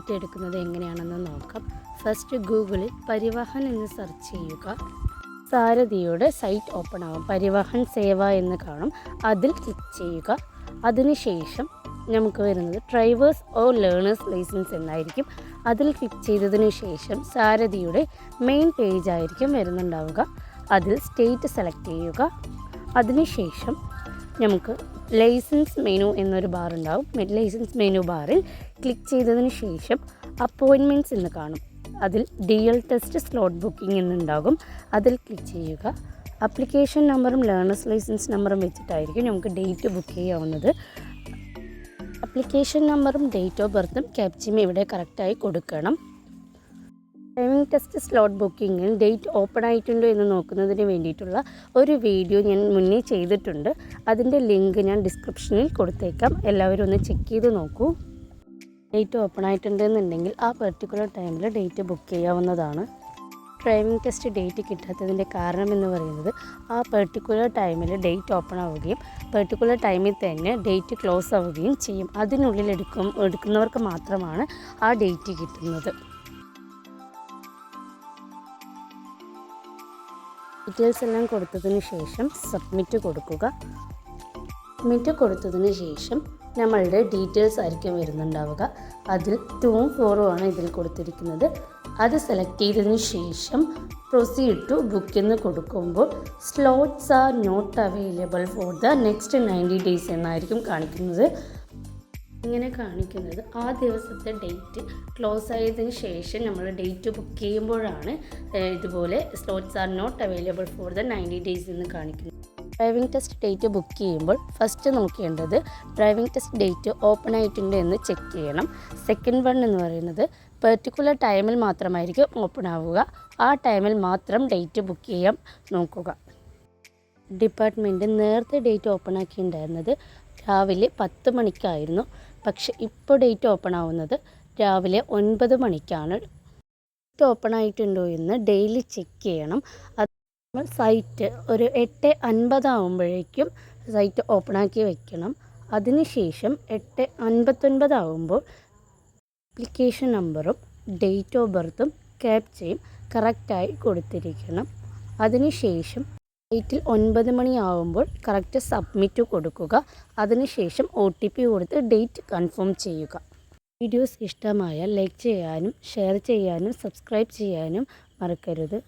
Date എടുക്കുന്നത് എങ്ങനെയാണെന്ന് നോക്കാം. ഫസ്റ്റ് ഗൂഗിളിൽ പരിവാഹൻ എന്ന് സെർച്ച് ചെയ്യുക. സാരഥിയുടെ സൈറ്റ് ഓപ്പൺ ആകും. പരിവാഹൻ സേവ എന്ന് കാണും, അതിൽ ക്ലിക്ക് ചെയ്യുക. അതിനുശേഷം നമുക്ക് വരുന്നത് ഡ്രൈവേഴ്സ് ഓർ ലേണേഴ്സ് ലൈസൻസ് എന്നായിരിക്കും. അതിൽ ക്ലിക്ക് ചെയ്തതിനു ശേഷം സാരഥിയുടെ മെയിൻ പേജ് ആയിരിക്കും വരുന്നുണ്ടാവുക. അതിൽ സ്റ്റേറ്റ് സെലക്ട് ചെയ്യുക. അതിനുശേഷം നമുക്ക് ലൈസൻസ് മെനു എന്നൊരു ബാർ ഉണ്ടാവും. ലൈസൻസ് മെനു ബാറിൽ ക്ലിക്ക് ചെയ്തതിന് ശേഷം അപ്പോയിൻമെൻറ്റ്സ് എന്ന് കാണും. അതിൽ DL ടെസ്റ്റ് സ്ലോട്ട് ബുക്കിംഗ് എന്നുണ്ടാകും. അതിൽ ക്ലിക്ക് ചെയ്യുക. ആപ്ലിക്കേഷൻ നമ്പറും ലേണേഴ്സ് ലൈസൻസ് നമ്പറും വെച്ചിട്ടായിരിക്കും നമുക്ക് ഡേറ്റ് ബുക്ക് ചെയ്യാവുന്നത്. ആപ്ലിക്കേഷൻ നമ്പറും ഡേറ്റ് ഓഫ് ബർത്തും ക്യാപ്ചയും ഇവിടെ കറക്റ്റായി കൊടുക്കണം. ഡ്രൈവിംഗ് ടെസ്റ്റ് സ്ലോട്ട് ബുക്കിങ്ങിൽ ഡേറ്റ് ഓപ്പൺ ആയിട്ടുണ്ടോ എന്ന് നോക്കുന്നതിന് വേണ്ടിയിട്ടുള്ള ഒരു വീഡിയോ ഞാൻ മുന്നേ ചെയ്തിട്ടുണ്ട്. അതിൻ്റെ ലിങ്ക് ഞാൻ ഡിസ്ക്രിപ്ഷനിൽ കൊടുത്തേക്കാം. എല്ലാവരും ഒന്ന് ചെക്ക് ചെയ്ത് നോക്കൂ. ഡേറ്റ് ഓപ്പൺ ആയിട്ടുണ്ടെന്നുണ്ടെങ്കിൽ ആ പെർട്ടിക്കുലർ ടൈമിൽ ഡേറ്റ് ബുക്ക് ചെയ്യാവുന്നതാണ്. ഡ്രൈവിംഗ് ടെസ്റ്റ് ഡേറ്റ് കിട്ടാത്തതിൻ്റെ കാരണം എന്ന് പറയുന്നത് ആ പെർട്ടിക്കുലർ ടൈമിൽ ഡേറ്റ് ഓപ്പൺ ആവുകയും പെർട്ടിക്കുലർ ടൈമിൽ തന്നെ ഡേറ്റ് ക്ലോസ് ആവുകയും ചെയ്യും. അതിനുള്ളിൽ എടുക്കുന്നവർക്ക് മാത്രമാണ് ആ ഡേറ്റ് കിട്ടുന്നത്. ഡീറ്റെയിൽസ് എല്ലാം കൊടുത്തതിന് ശേഷം സബ്മിറ്റ് കൊടുക്കുക. സബ്മിറ്റ് കൊടുത്തതിന് ശേഷം നമ്മളുടെ ഡീറ്റെയിൽസ് ആയിരിക്കും വരുന്നുണ്ടാവുക. അതിൽ 2ഉം 4ഉം ആണ് ഇതിൽ കൊടുത്തിരിക്കുന്നത്. അത് സെലക്ട് ചെയ്തതിന് ശേഷം പ്രൊസീഡ് ടു ബുക്ക് എന്ന് കൊടുക്കുമ്പോൾ slots are not available for the next 90 days എന്നായിരിക്കും കാണിക്കുന്നത്. ഇങ്ങനെ കാണിക്കുന്നത് ആ ദിവസത്തെ ഡേറ്റ് ക്ലോസ് ആയതിന് ശേഷം നമ്മൾ ഡേറ്റ് ബുക്ക് ചെയ്യുമ്പോഴാണ് ഇതുപോലെ slots are not available for the 90 days എന്ന് കാണിക്കുന്നത്. ഡ്രൈവിംഗ് ടെസ്റ്റ് ഡേറ്റ് ബുക്ക് ചെയ്യുമ്പോൾ ഫസ്റ്റ് നോക്കേണ്ടത് ഡ്രൈവിംഗ് ടെസ്റ്റ് ഡേറ്റ് ഓപ്പൺ ആയിട്ടുണ്ട് എന്ന് ചെക്ക് ചെയ്യണം. സെക്കൻഡ് വൺ എന്ന് പറയുന്നത് പെർട്ടിക്കുലർ ടൈമിൽ മാത്രമായിരിക്കും ഓപ്പൺ ആവുക. ആ ടൈമിൽ മാത്രം ഡേറ്റ് ബുക്ക് ചെയ്യാൻ നോക്കുക. ഡിപ്പാർട്ട്മെൻറ്റ് നേരത്തെ ഡേറ്റ് ഓപ്പൺ ആക്കിയിട്ടുണ്ടായിരുന്നത് രാവിലെ 10 മണിക്കായിരുന്നു. പക്ഷേ ഇപ്പോൾ ഡേറ്റ് ഓപ്പൺ ആവുന്നത് രാവിലെ 9 മണിക്കാണ്. ഡേറ്റ് ഓപ്പൺ ആയിട്ടുണ്ടോ എന്ന് ഡെയിലി ചെക്ക് ചെയ്യണം. അത് നമ്മൾ സൈറ്റ് ഒരു 8:50 ആകുമ്പോഴേക്കും സൈറ്റ് ഓപ്പൺ ആക്കി വെക്കണം. അതിനുശേഷം 8:59 ആകുമ്പോൾ ആപ്ലിക്കേഷൻ നമ്പറും ഡേറ്റ് ഓഫ് ബർത്തും ക്യാപ്ചയും കറക്റ്റായി കൊടുത്തിരിക്കണം. അതിനുശേഷം ഡേറ്റിൽ 9 മണിയാവുമ്പോൾ കറക്റ്റ് സബ്മിറ്റ് കൊടുക്കുക. അതിനുശേഷം OTP കൊടുത്ത് ഡേറ്റ് കൺഫേം ചെയ്യുക. വീഡിയോസ് ഇഷ്ടമായാൽ ലൈക്ക് ചെയ്യാനും ഷെയർ ചെയ്യാനും സബ്സ്ക്രൈബ് ചെയ്യാനും മറക്കരുത്.